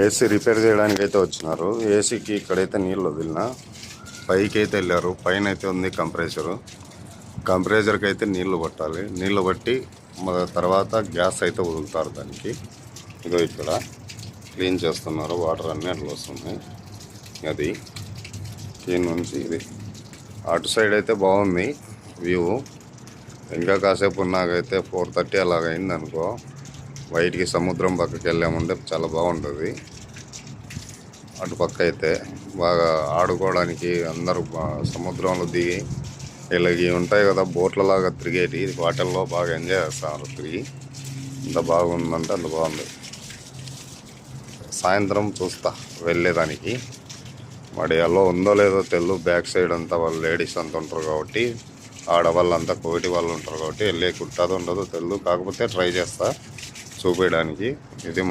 AC repair చేయడానికి అయితే వచ్చినారు. ఏసీకి ఇక్కడైతే నీళ్ళు వదిలిన, పైకి అయితే వెళ్ళారు. పైన అయితే ఉంది కంప్రెసర్కి అయితే నీళ్లు పట్టాలి. నీళ్లు పట్టి తర్వాత గ్యాస్ అయితే వదులుతారు దానికి. ఇదో ఇక్కడ క్లీన్ చేస్తున్నారు, వాటర్ అన్నీ అట్లా వస్తున్నాయి. అది దీని నుంచి ఇది అటు సైడ్ అయితే బాగుంది వ్యూ. ఇంకా కాసేపు నాకైతే 4:30 అలాగైంది అనుకో, బయటికి సముద్రం పక్కకి వెళ్ళామంటే చాలా బాగుంటుంది. అటు పక్క అయితే బాగా ఆడుకోవడానికి అందరూ సముద్రంలో దిగి ఇలాగ ఉంటాయి కదా బోట్లలాగా తిరిగేటి, వాటర్లో బాగా ఎంజాయ్ చేస్తారు తిరిగి. అంత బాగుందంటే అంత బాగుంది. సాయంత్రం చూస్తా వెళ్ళేదానికి. మరి అలా ఉందో లేదో తెలు, బ్యాక్ సైడ్ అంతా వాళ్ళు లేడీస్ అంతా ఉంటారు కాబట్టి, ఆడవాళ్ళంతా కోటి వాళ్ళు ఉంటారు కాబట్టి వెళ్ళే కుట్టదో ఉండదో తెలియదు. కాకపోతే ట్రై చేస్తా చూపించడానికి. ఇది